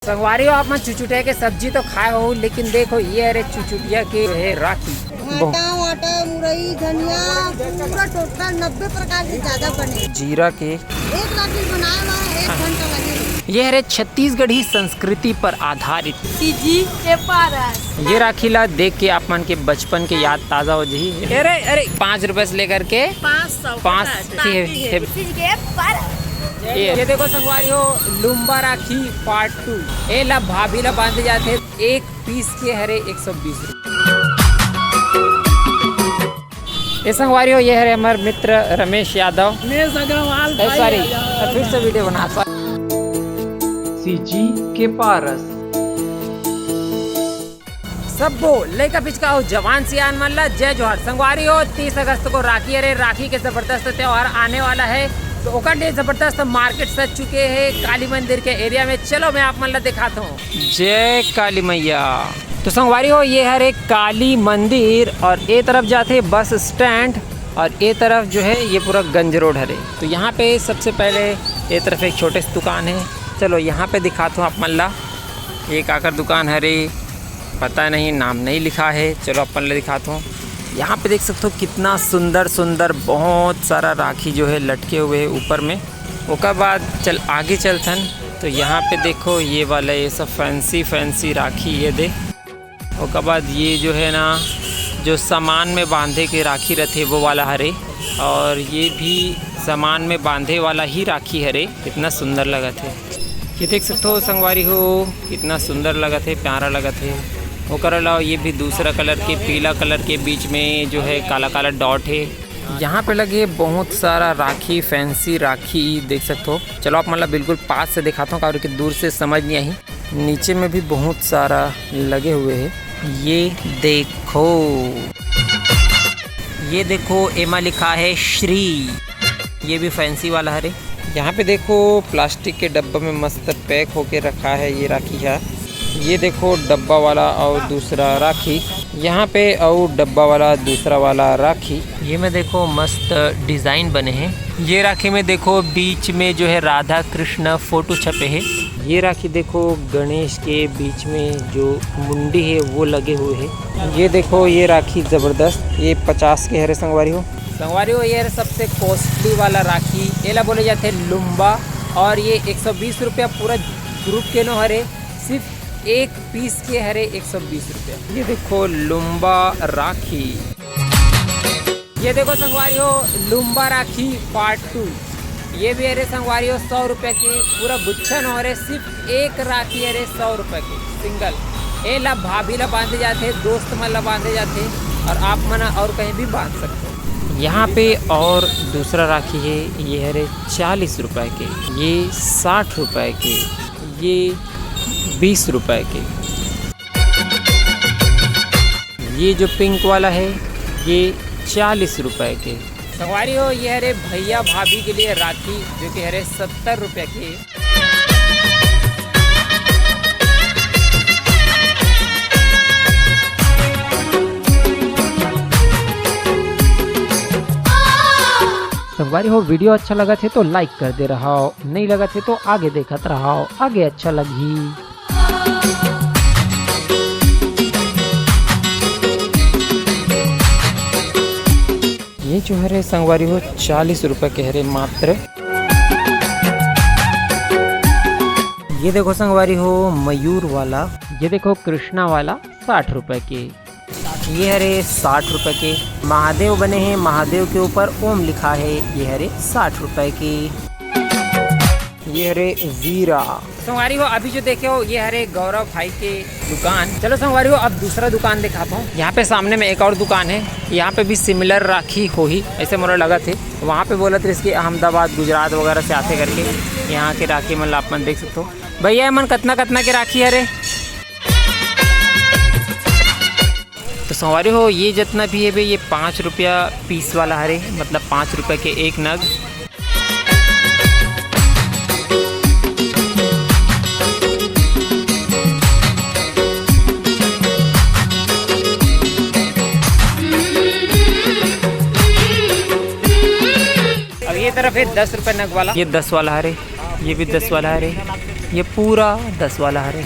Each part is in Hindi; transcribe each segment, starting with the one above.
संगवारी हो आप मन चुचुटिया के सब्जी तो खाए हो, लेकिन देखो ये अरे चुचुटिया के है राखी। आटा मुरई धनिया पूरा टोटल 90 प्रकार के ज्यादा बने। जीरा के एक राखी बनाए में 1 घंटा लगे। ये है छत्तीसगढ़ी संस्कृति पर आधारित सीजी के पारस। ये राखी ला देख के आप मन के बचपन के याद ताजा हो जाही। अरे 5 रुपए से लेकर के 500 ये देखो संगवारी हो लुम्बा राखी पार्ट 2 ए ला भाभी ला बांधे जाते एक पीस के हरे 120 रुपए। ये संगवारी हो ये हरे हमारे मित्र रमेश यादव सॉरी फिर से वीडियो बना सीजी के पारस सबो लेका पिचका हो जवान सियान मन ला जय जोहार। संगवारी हो 30 अगस्त को राखी अरे राखी के जबरदस्त त्योहार आने वाला है, तो ओकर लिए जबरदस्त मार्केट सज चुके हैं काली मंदिर के एरिया में। चलो मैं आप मन ला दिखाता हूँ। जय काली मैया। तो संगवारी हो ये है एक काली मंदिर और ये तरफ जाते बस स्टैंड और ये तरफ जो है ये पूरा गंज रोड है। तो यहाँ पे सबसे पहले ये तरफ एक छोटे से दुकान है, चलो यहाँ पे दिखाता हूँ आप मन ला। एक आकर दुकान है रे, पता नहीं नाम नहीं लिखा है, चलो अपन ले दिखाता हूँ। यहाँ पे देख सकते हो कितना सुंदर सुंदर बहुत सारा राखी जो है लटके हुए है ऊपर में। उसके बाद चल आगे चलथन तो यहाँ पे देखो ये वाला ये सब फैंसी राखी ये दे। उसके बाद ये जो है ना जो सामान में बांधे के राखी रहते वो वाला हरे, और ये भी सामान में बांधे वाला ही राखी हरे। कितना सुंदर लगा थे ये देख सकते हो संगवारी हो, कितना सुंदर लगा थे, प्यारा लगा थे। वो कर लाओ ये भी दूसरा कलर के पीला कलर के बीच में जो है काला काला डॉट है। यहाँ पे लगे बहुत सारा राखी फैंसी राखी देख सकते हो। चलो आप मतलब बिल्कुल पास से दिखाता हूँ क्योंकि दूर से समझ नहीं आई। नीचे में भी बहुत सारा लगे हुए हैं। ये देखो एमा लिखा है श्री, ये भी फैंसी वाला है। यहाँ पे देखो प्लास्टिक के डब्बे में मस्त पैक होके रखा है ये राखी है। ये देखो डब्बा वाला और दूसरा राखी, यहाँ पे और डब्बा वाला दूसरा वाला राखी। ये में देखो मस्त डिज़ाइन बने हैं। ये राखी में देखो बीच में जो है राधा कृष्ण फोटो छपे हैं। ये राखी देखो गणेश के बीच में जो मुंडी है वो लगे हुए हैं। ये देखो ये राखी ज़बरदस्त, ये 50 के हरे संगवारी हो। ये सबसे कॉस्टली वाला राखी एला बोले जाते हैं लुम्बा, और ये 120 रुपया पूरा ग्रुप के नो हरे, सिर्फ एक पीस के हरे 120 रुपया। ये देखो लुम्बा राखी। ये देखो संगवारी हो लुम्बा राखी पार्ट 2, ये भी अरे संगवारी हो 100 रुपये के पूरा गुच्छन हो रहे, सिर्फ एक राखी अरे 100 रुपये के सिंगल। ए ला भाभी ला बांधे जाते, दोस्त मन ला बांधे जाते, और आप मना और कहीं भी बांध सकते हो। यहाँ पे और दूसरा राखी है, ये है 40 रुपये के, ये 60 रुपये के, ये 20 रुपये के। ये जो पिंक वाला है ये 40 रुपये के। संगवारी हो ये है भैया भाभी के लिए राखी जो कि है 70 रुपये के। संगवारी हो वीडियो अच्छा लगा थे तो लाइक कर दे रहा हो, नहीं लगा थे तो आगे देखत रहा हो, आगे अच्छा लगी। ये जो है संगवारी हो 40 रुपये के हरे मात्र। ये देखो संगवारी हो मयूर वाला, ये देखो कृष्णा वाला 60 रुपये के। ये हरे 60 रुपये के महादेव बने हैं, महादेव के ऊपर ओम लिखा है, ये हरे 60 रुपये के। ये हरे वीरा। संगवारी हो अभी जो देखे हो ये हरे गौरव भाई के दुकान। चलो संगवारी हो अब दूसरा दुकान दिखाता हूँ। यहाँ पे सामने में एक और दुकान है, यहाँ पे भी सिमिलर राखी हो ही ऐसे मोरा लगा थे। वहाँ पे बोला था इसके अहमदाबाद गुजरात वगैरह से आते करके यहाँ के राखी मतलब आप मन देख सकते हो। भैया मन कितना की राखी है रे। तो संगवारी हो ये जितना भी है भाई ये 5 रुपया पीस वाला हरे, मतलब 5 रुपये के एक नग। अब ये तरफ है 10 रुपये नग वाला, ये 10 वाला हरे, ये भी 10 वाला हरे। ये पूरा 10 वाला हरे।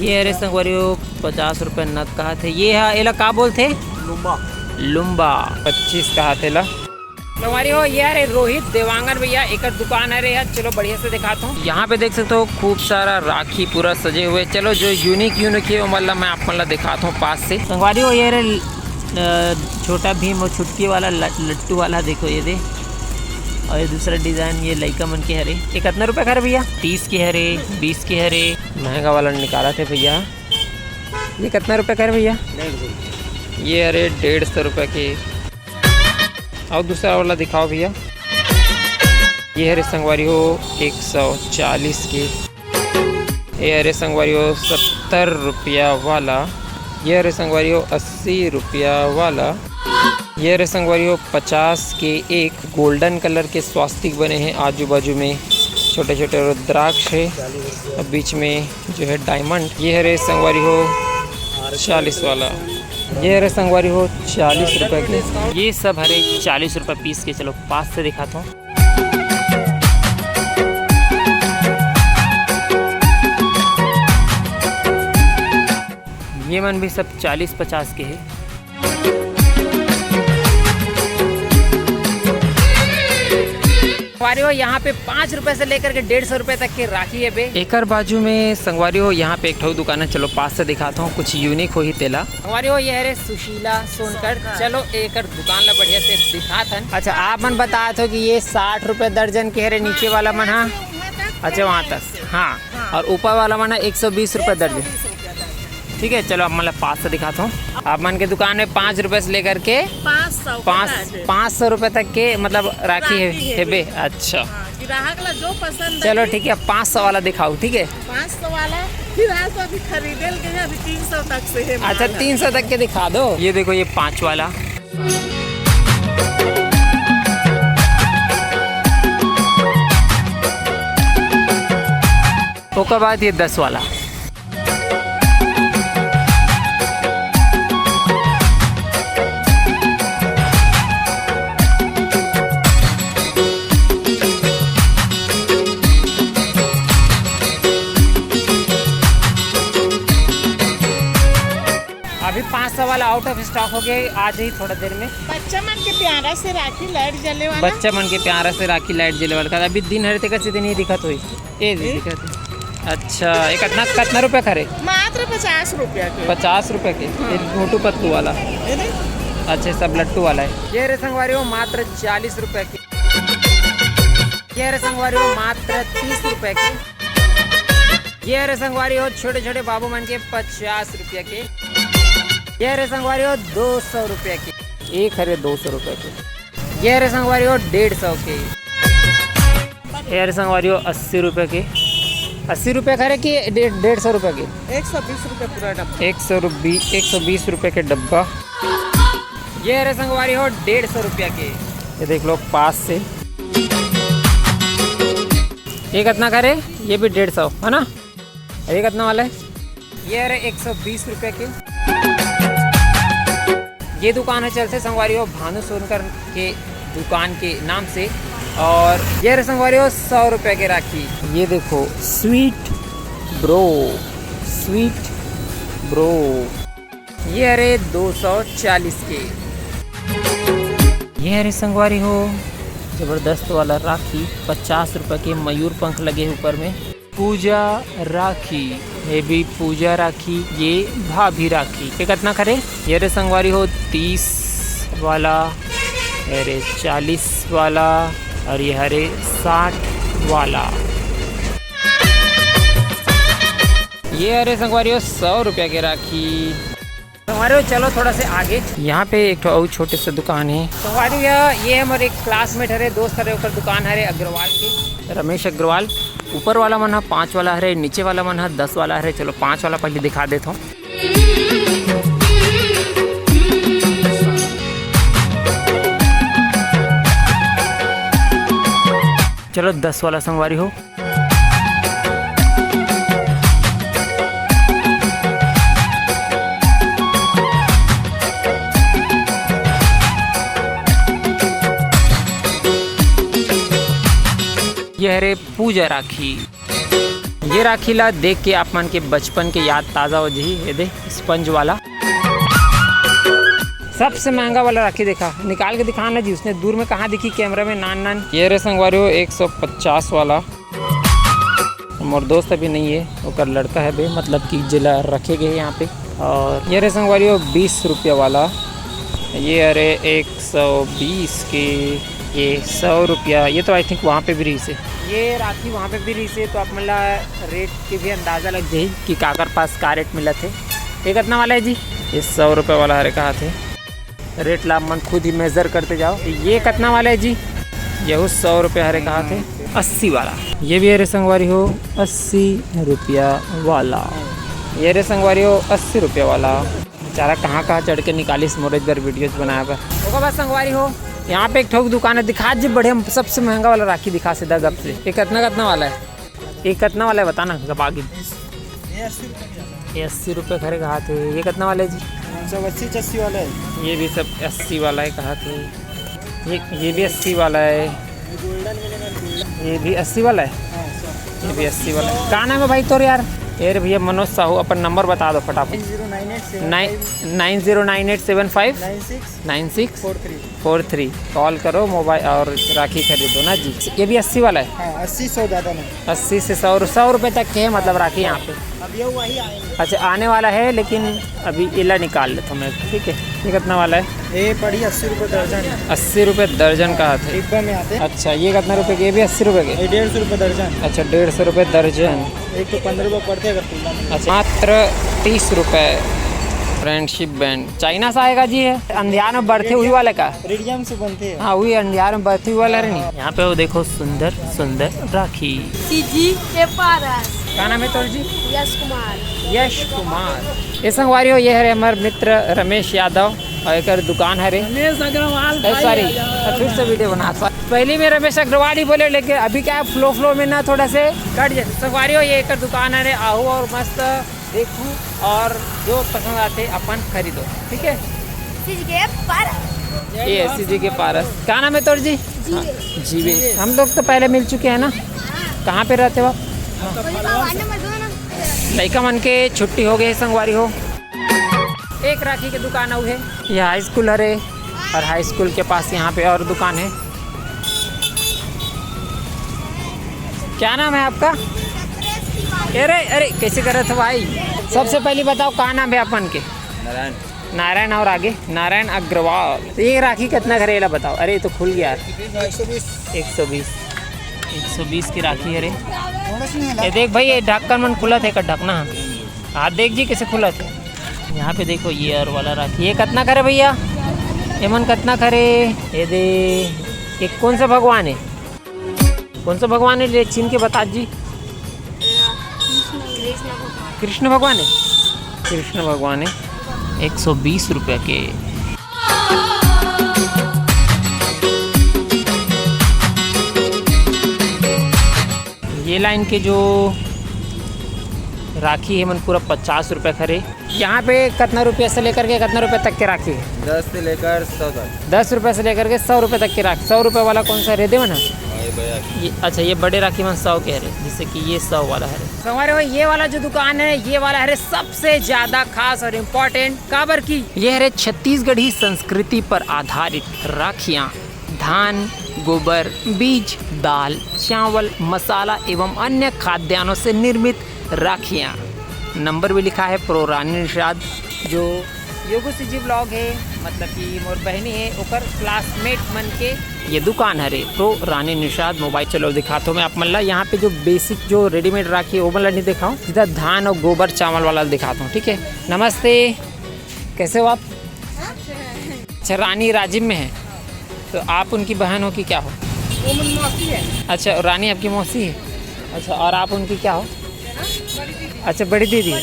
ये अरे संगवारियों 50 रुपये नग कहा थे। ये है एला का बोलते लुम्बा 25 कहा थे ला संगवारियों। ये अरे रोहित देवांगन भैया एक दुकान है यार। चलो बढ़िया से दिखाता हूँ। यहाँ पे देख सकते हो खूब सारा राखी पूरा सजे हुए। चलो जो यूनिक है मतलब मैं आप मतलब दिखाता हूँ पास से। संगवारियों ये अरे छोटा भीम और छुटकी वाला लट्टू वाला देखो ये दे। और ये दूसरा डिज़ाइन ये लइका मन के हरे। ये कितना रुपए का है भैया? 30 के हरे, 20 के हरे। महंगा वाला निकाला थे भैया। ये कितना रुपए का है भैया? ये अरे 150 रुपए के। और दूसरा वाला दिखाओ भैया। ये हरे संगवारी हो 140 के। ये हरे संगवारी हो 70 रुपया वाला। ये हरे संगवारी हो 80 रुपया वाला। ये हरे संगवारी हो 50 के एक। गोल्डन कलर के स्वास्तिक बने हैं। आजू बाजू में छोटे छोटे रुद्राक्ष है और बीच में जो है डायमंड। ये हरे संगवारी हो 40 वाला। ये हरे संगवारी हो 40 रुपए के। ये सब हरे 40 रुपए पीस के। चलो पास से दिखाता हूँ। ये मन भी सब 40-50 के है। संगवारी हो यहाँ पे 5 रुपए से लेकर के 150 रुपए तक के राखी है बे। एकर बाजू में संगवारी हो यहाँ पे एक ठो दुकान है। चलो पास से दिखाता हूँ कुछ यूनिक हो ही तेला। संगवारी हो ये है सुशीला सोनकर। चलो एकर दुकान ला बढ़िया से दिखात हन। अच्छा आप मन बताए थे कि ये 60 रुपए दर्जन के हरे। नीचे वाला मन हाँ अच्छा वहाँ तक हाँ। और ऊपर वाला मन 120 रुपए दर्जन। ठीक है चलो अब मतलब पास से दिखाता हूँ। आप मन के दुकान में 5 रुपए से लेकर के 500 रुपए तक के मतलब राखी है बे। अच्छा ग्राहक ला जो पसंद। चलो ठीक है 500 वाला दिखाओ। ठीक है 500 वाला फिर आज तो अभी खरीदे के अभी 300 तक से है। अच्छा 300 तक के दिखा दो। ये देखो ये 5 वाला। उसके बाद ये 10 वाला। अभी 500 वाला आउट ऑफ स्टॉक हो गया। आज ही थोड़ा देर में। बच्चा मन के प्यारा से राखी लाइट जले वाला। बच्चा मन के प्यारा से राखी लाइट जले वाला। अभी दिन हरे तक से नहीं दिखत हुई। ये दिखत। अच्छा ये कितना रुपए खरे? मात्र 50 रुपया के। 50 रुपए के। मोटू पत्तू वाला। अच्छा सब लट्टू वाला है। ये रे संगवारी हो मात्र 40 रुपए के। ये रे संगवारी हो मात्र 30 रुपए के। ये रे संगवारी हो छोटे छोटे बाबू मन के 50 रुपया के। ये रे संगवारी हो 200 रुपये के। एक हरे 200 रुपये के। ये रे संगवारी हो 150 के। ये रे संगवारी हो 80 रुपये के। 80 रुपये खरे कि 150 रुपये के? 120 रुपये पूरा डब्बा। 120 रुपये के डब्बा। ये रे संगवारी हो 150 रुपये के। ये देख लो पास से। ये कितना करे? ये भी 150 है ना। ये कितना वाला है? ये रे 120 रुपये के। ये दुकान है चलते संगवारी हो भानु सोनकर के दुकान के नाम से। और ये रे संगवारी हो 100 रुपये के राखी। ये देखो स्वीट ब्रो। ये अरे 240 के। ये अरे संगवारी हो जबरदस्त वाला राखी 50 रुपये के। मयूर पंख लगे ऊपर में। पूजा राखी। ये भी पूजा राखी। ये भाभी राखी। ये कितना खरे? ये रे संगवारी हो 30 वाला। ये रे 40 वाला। और ये हरे 60 वाला। ये हरे संगवारी हो 100 रुपये के राखी। संगवारी चलो थोड़ा से आगे। यहाँ पे एक और छोटे से दुकान है संगवारी। ये हमारे एक क्लासमेट हरे दोस्त हरे ऊपर दुकान हरे अग्रवाल के रमेश अग्रवाल। ऊपर वाला मन है 5 वाला हरे। नीचे वाला मन है 10 वाला हरे। चलो 5 वाला पहले दिखा देता हूँ। चलो 10 वाला संगवारी हो। ये रे पूजा राखी। ये राखी ला देख के आप मन के बचपन के याद ताज़ा हो जी। ये दे स्पंज वाला सबसे महंगा वाला राखी देखा, निकाल के दिखाना जी। उसने दूर में कहाँ दिखी कैमरा में, नान नान। ये रे संगवारी हो 150 वाला। मोर दोस्त अभी नहीं है, वो लड़का है बे, मतलब कि जिला रखे गए यहाँ पे। और ये रे संगवारी हो 20 रुपया वाला। ये अरे 120 के, ये 100 रुपया। ये तो आई थिंक वहाँ पे भी रही से, ये राखी वहाँ पे भी रही से। तो आप मतलब रेट के भी अंदाज़ा लग जाए कि काकर पास का रेट मिला थे। ये कितना वाला है जी? ये 100 रुपये वाला हरे कहा थे। रेट ला मन खुद ही मेज़र करते जाओ। ये कितना वाला है जी? यही 100 रुपये हरे कहा थे। 80 वाला। ये भी अरे संगवारी हो 80 रुपया वाला। ये रे संगवारी हो 80 रुपये वाला। बेचारा कहाँ कहाँ चढ़ के निकाली मोरेज पर वीडियोज़ बनाया पर। होगा बस संगवारी हो। यहाँ पे एक ठोक दुकान है, दिखा जी बढ़िया सबसे महंगा वाला राखी दिखा सीधा गप से। ये कितना वाला है? ये कितना वाला है बताना गप आगे। ये 80 रुपये खरे कहा थे। ये कितना वाला है जी? 80 वाला है। ये भी सब 80 वाला है कहा थे। ये भी 80 वाला है। ये भी 80 वाला है। ये भी 80 वाला है। कहाँ नाम है भाई तोर यार? यार भैया मनोज साहू, अपन नंबर बता दो फटाफट। 9098759643 कॉल करो मोबाइल और राखी खरीदो ना जी। ये भी 80 वाला है। 80 100 ज़्यादा नहीं, 80 से 100 रुपये तक के है मतलब राखी यहाँ पे। अब ये वही आएंगे। अच्छा आने वाला है, लेकिन अभी इला निकाल लेता हूँ मैं, ठीक है। ये कितना वाला है? ये पड़ी 80 रुपये दर्जन। 80 रुपये दर्जन कहा था। डिब्बा में आते। अच्छा ये कितना रुपये के? ये भी 80 रुपये के। 150 रुपये दर्जन। अच्छा 150 रुपये दर्जन। एक तो 15 रुपये पड़ते अगर तुलना में। अच्छा मात्र 30 रुपये। फ्रेंडशिप बैंड चाइना से आएगा जी। है अंधियार में बढ़ते हुई वाले का, रेडियम से बनते हैं। हाँ वही अंधियार में बढ़ती हुई वाला है नहीं। यहाँ पे वो देखो सुंदर सुंदर राखी। सीजी के पास। क्या नाम है तोर जी? यश कुमार। यश कुमार। ये संगवारी हो ये है हमारे मित्र रमेश यादव और एक दुकान है रे सॉरी फिर से वीडियो बना। पहले में रमेश अग्रवाल ही बोले, लेकिन अभी क्या फ्लो में ना थोड़ा से कट जाए। संगवारी हो ये एक दुकान है रे, आओ और मस्त देखो और जो पसंद आते अपन खरीदो, ठीक है। ये सीजी के पारस। क्या नाम है तोर जी? जीवे। हम लोग तो पहले मिल चुके हैं ना। कहाँ पे रहते हो आप? लड़का मन के छुट्टी हो गई संगवारी हो। एक राखी की दुकान है, ये हाई स्कूल है और हाई स्कूल के पास यहाँ पे और दुकान है। क्या नाम है आपका? अरे कैसे कर रहे थे भाई? सबसे पहले बताओ कहाँ नाम है अपन के? नारायण और आगे नारायण अग्रवाल। तो ये राखी कितना खरीदा बताओ? अरे तो खुल गया 120 की राखी है रे। ये देख भाई ये ढक्कन मन खुला थे का ढकना हाथ देख जी कैसे खुला थे। यहाँ पे देखो ये और वाला राखी। ये कितना करे भैया? ये मन कितना करे? ये दे ये कौन सा भगवान है? कौन सा भगवान है? ले छीन के बता जी। कृष्ण भगवान है। कृष्ण भगवान है। 120 रुपये के। ये लाइन के जो राखी है मन पूरा 50 रुपये खरे। यहाँ पे कितना रुपये से लेकर के कितना रुपये तक के राखी है? 10 से लेकर 100 तक। 10 रुपये से लेकर के 100 रुपये तक की राखी। 100 रुपये वाला कौन सा रेदे ना? ये अच्छा ये बड़े राखी में 100 कह रहे, जिससे कि ये 100 वाला है। हमारे भाई ये वाला जो दुकान है ये वाला है सबसे ज्यादा खास और इम्पोर्टेंट काबर की ये है छत्तीसगढ़ी संस्कृति पर आधारित राखियाँ। धान, गोबर, बीज, दाल, चावल, मसाला एवं अन्य खाद्यान्नों से निर्मित राखियाँ। नंबर भी लिखा है प्रो रानी निषाद जो योगो सीजी ब्लॉग है, मतलब कि मोर बहनी है ओकर क्लासमेट मन के ये दुकान है रे प्रो रानी निषाद मोबाइल। चलो दिखाता हूँ मैं आप मल्ला। यहाँ पे जो बेसिक जो रेडीमेड राखी है वो मतलब नहीं दिखाऊँ, सीधा धान और गोबर चावल वाला दिखाता हूँ, ठीक है। नमस्ते, कैसे हो आप? अच्छा रानी राजिम में है, तो आप उनकी बहन हो कि क्या हो? वो मेरी मौसी है। अच्छा रानी आपकी मौसी है। अच्छा और आप उनकी क्या हो? अच्छा बड़ी दीदी।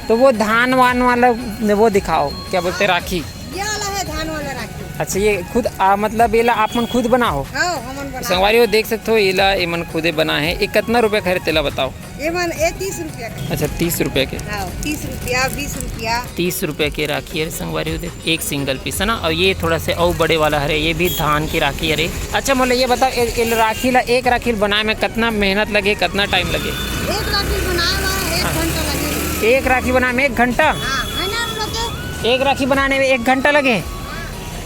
तो वो धान वान वाला वो दिखाओ, क्या बोलते राखी? ये वाला है धान वाला राखी। अच्छा ये खुद मतलब ये आप मन खुद बना हो हाँ हमन बना संगवारी हो देख सकते हो इला ये मन खुदे बना है। ये कितना रुपया खरीदते ला बताओ। ये 30 रुपया का। अच्छा 30 रुपये के। हाँ 30 रुपया 20 रुपया 30 रुपये के राखी है संगवारी हो देख एक सिंगल पीस है ना। और ये थोड़ा से और बड़े वाला है ये भी धान की राखी है। अच्छा मतलब ये बताओ राखी ला एक राखी बनाए में कितना मेहनत लगे कितना टाइम लगे। एक राखी बनाए में 1 घंटा लगे। एक राखी बनाने में 1 घंटा। हाँ है ना हम लोग के? एक राखी बनाने में 1 घंटा लगे।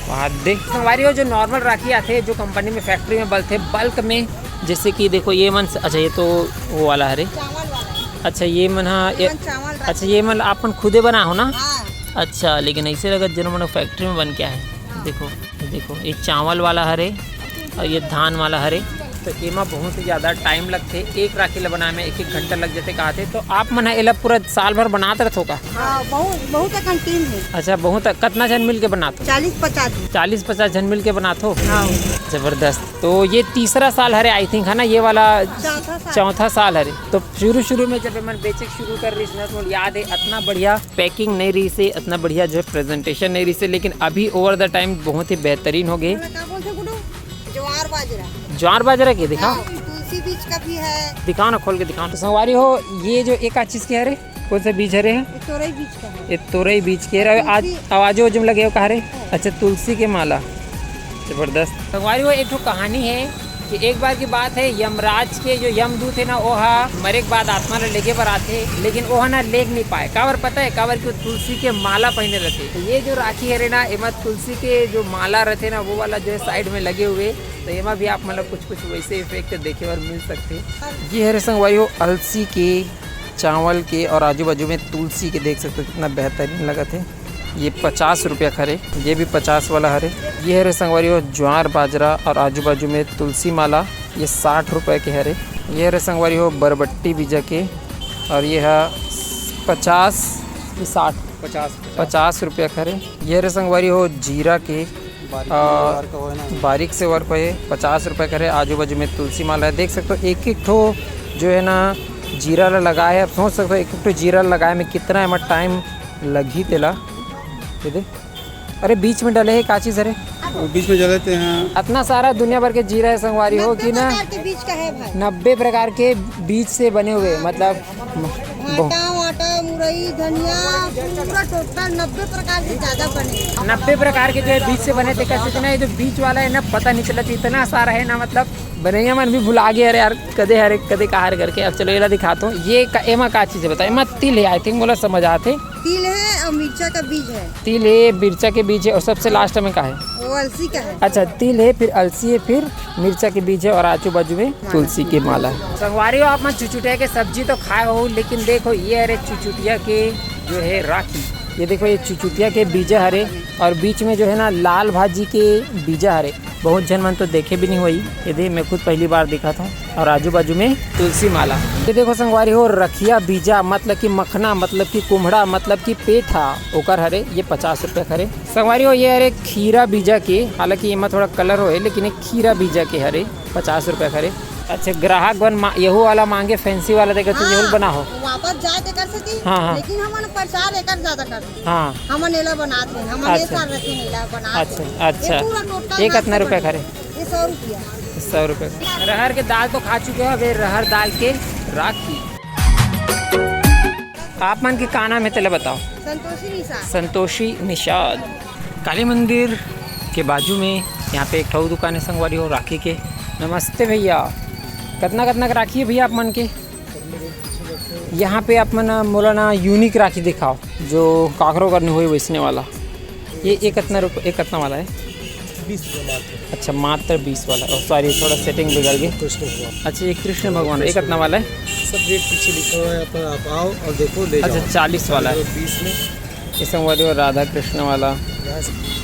वहाँ देख संगवारी हो जो नॉर्मल राखी आते हैं जो कंपनी में फैक्ट्री में बनते बल्क में जैसे कि देखो ये मन अच्छा ये तो वो वाला है रे। चावल वाला। अच्छा ये मन हाँ चावल अच्छा ये मन आप खुदे बना हो ना। हाँ अच्छा लेकिन ऐसे लगा जन मन फैक्ट्री में बन क्या है। देखो देखो ये चावल वाला हरे और ये धान वाला हरे तो एमा बहुत ही ज़्यादा टाइम लगते। एक राखी ला बनाने में 1-1 घंटा लग जाते कहते। तो आप मन एला पूरा साल भर बनाते रहते का। हाँ बहुत कंटीन है। अच्छा बहुत कितना जन मिल के बनाते 40-50 जन मिल के बनाते हो। हाँ जबरदस्त। तो ये तीसरा साल हरे आई थिंक है ना ये वाला चौथा साल हरे। तो शुरू में जब मैं बेचे शुरू कर रही थी तो याद है इतना बढ़िया पैकिंग नहीं रही से इतना बढ़िया जो है प्रेजेंटेशन नहीं रही से लेकिन अभी ओवर द टाइम बहुत ही बेहतरीन हो गए। ज्वार बाजरा के दिखाओ तुलसी बीज का भी है। दिखाओ ना खोल के दिखाओ। तो संगवारी हो ये जो एक चीज के हरे कौन सा बीज हरे है। तोरई बीज का है। ये तोरई बीज के रहे आज आवाजो वजम लगे हो कहा रे। अच्छा तुलसी के माला जबरदस्त। संगवारी हो एक तो कहानी है कि एक बार की बात है यमराज के जो यमदूत है ना वो मरे के बाद आत्मा ने लेके पर आते लेकिन वो ना लेग नहीं पाए। कावर पता है कावर की तुलसी के माला पहने रहते। तो ये जो राखी है ना एमा तुलसी के जो माला रहते ना वो वाला जो है साइड में लगे हुए। तो एमा भी आप मतलब कुछ वैसे इफेक्ट देखे और मिल सकते। ये है संगवारी हो अलसी के चावल के और आजू बाजू में तुलसी के देख सकते हो कितना बेहतरीन लगा थे। ये 50 रुपया खरे ये भी 50 वाला हरे। ये हरे संगवारी हो ज्वार बाजरा और आजू बाजू में तुलसी माला ये 60 रुपये के हरे। ये हरे संगवारी हो बरबट्टी बीजा के और ये है 50 रुपया खरे। ये हरे संगवारी हो जीरा के बारीक से वर्क है 50 रुपये खरे। आजू बाजू में तुलसी माला है देख सकते हो। एक ठो जो है ना जीरा लगाए है। आप सोच सकते हो एक ठो जीरा लगाए में कितना एम टाइम लगी तेला। अरे बीच में डले है का चीज अरे बीच में जलते हैं। इतना सारा दुनिया भर के जीरा है संगवारी हो कि ना 90 प्रकार के बीज से बने हुए मतलब आटा मुरई धनिया पूरा टोटल 90 प्रकार के ज्यादा बने। 90 प्रकार के जो है बीज से बने थे कैसे ना ये जो बीज वाला है ना पता नहीं चला इतना सारा है ना मतलब बनैया मन भी भुला गए। अरे यार कदे कहार करके। अब चलो ये दिखाता हूँ। ये एमा का चीज़ है बताए। एमा तिल है आई थिंक बोला समझ आते। तिल है और मिर्चा का बीज है। तिल है मिर्चा के बीज है और सबसे लास्ट में का है वो अलसी का है। अच्छा तिल है फिर अलसी है फिर मिर्चा के बीज है और आजू बाजू में तुलसी की माला है। संगवारी हो आप मन चुचुटिया के सब्जी तो खाए हो लेकिन देखो ये अरे चुचुटिया के जो है राखी ये देखो ये चुचुटिया के बीजा हरे और बीच में जो है ना लाल भाजी के बीजा हरे। बहुत जन मन तो देखे भी नहीं हुई ये देख मैं खुद पहली बार देखा था। और आजू बाजू में तुलसी माला। ये देखो संगवारी हो रखिया बीजा मतलब कि मखना मतलब कि कुम्हड़ा मतलब कि पेठा ओकर हरे ये 50 रुपये हरे। संगवारी हो ये हरे खीरा बीजा के हालांकि एमा थोड़ा कलर हो लेकिन एक खीरा बीजा के हरे 50 रुपये हरे। अच्छा ग्राहक बन यहू वाला मांगे फैंसी वाला देखे तो यहू बना हो वापस जाए तो कर सकी। हाँ। लेकिन हमन प्रचार एकर ज्यादा करते। हाँ हमन एला बनाते हमन अच्छा। ये साल रखे एला बनाते। अच्छा ये कितना रुपये खरे। ये 100 रुपया 100 रुपये। रहर के दाल तो खा चुके हो अभी रहर दाल के राखी। आप मन के का नाम है चले बताओ। संतोषी निषाद। काली मंदिर के बाजू में यहाँ पे एक ठो दुकान है संगवारी हो राखी के। नमस्ते भैया कितना का राखी है भैया आप मन के। यहाँ पे आप मन मौलाना यूनिक राखी दिखाओ जो काकरो करने हुई वैसने वाला। ये कितना रुपये एक कितना वाला है 20 रुपये। अच्छा मात्र 20 वाला है। सॉरी थोड़ा सेटिंग बिगड़ गई। अच्छा ये कृष्ण भगवान एक कितना वाला है। सब रेट पीछे लिखा हुआ है पर आप आओ और देखो ले जाओ। अच्छा 40 वाला है 20 में। ये संगवारी हो राधा कृष्ण वाला तो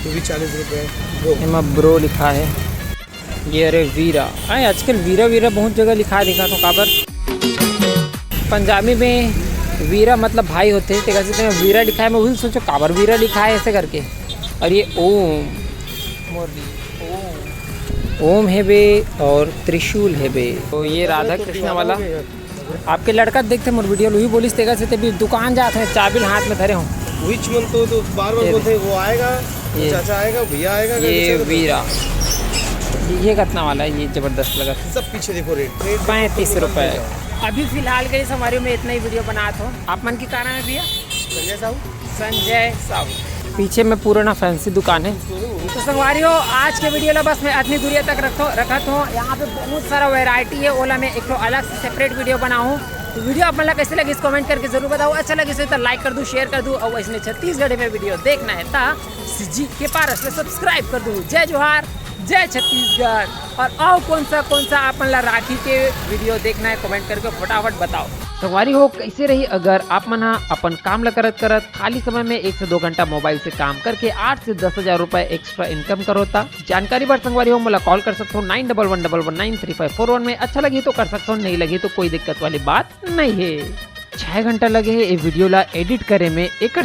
भी 40 रुपये। एमा ब्रो लिखा है। ये अरे वीरा अरे आजकल वीरा बहुत जगह लिखा है दिखा तो काबर। पंजाबी में वीरा मतलब भाई होते हैं तो वीरा लिखा है। मैं वही सोचो काबर वीरा लिखा है ऐसे करके। और ये ओम है बे और त्रिशूल है बे। तो ये राधा कृष्ण वाला आपके लड़का देखते मोर वीडियो वही बोलिस तेगा से तभी दुकान जाते हैं चाबिल हाथ में धरे हूँ विच मन तो बार बार ये बोलते हैं, वो आएगा, ये- चाचा आएगा, भैया आएगा, ये सब वीरा, ये कितना वाला है? ये जबरदस्त लगा, पीछे देखो रेट 35 रुपए। अभी फिलहाल के लिए हमारे में इतना ही वीडियो बनाता हूँ। आप मन की कारण है भैया? संजय साहू। पीछे में पूरा फैंसी दुकान है। तो संगवारियों, आज के वीडियो ला बस मैं इतनी दूरी तक रखत हूँ। यहाँ पे बहुत सारा वैरायटी है, ओला मैं एक तो अलग से सेपरेट वीडियो बनाऊँ। तो वीडियो आप मतलब कैसे लगी इस कमेंट करके जरूर बताओ। अच्छा लगे तो लाइक कर दूँ, शेयर कर दूँ, और इसने छत्तीसगढ़ में वीडियो देखना है तो जी के पारस में सब्सक्राइब कर दूँ। जय जोहार, जय छत्तीसगढ़। और आओ कौन सा आप मतलब राखी के वीडियो देखना है कमेंट करके फटाफट बताओ। संगवारी हो कैसे रही अगर आप मन अपन काम ला करत खाली समय में 1 से 2 घंटा मोबाइल से काम करके 8 से 10,000 रुपए एक्स्ट्रा इनकम करोता। जानकारी बार संगवारी हो मोला कॉल कर सकते हो 9111993541 में। अच्छा लगी तो कर सकते हो, नहीं लगी तो कोई दिक्कत वाली बात नहीं है। 6 घंटा लगे है ये वीडियो ला एडिट करे में, एक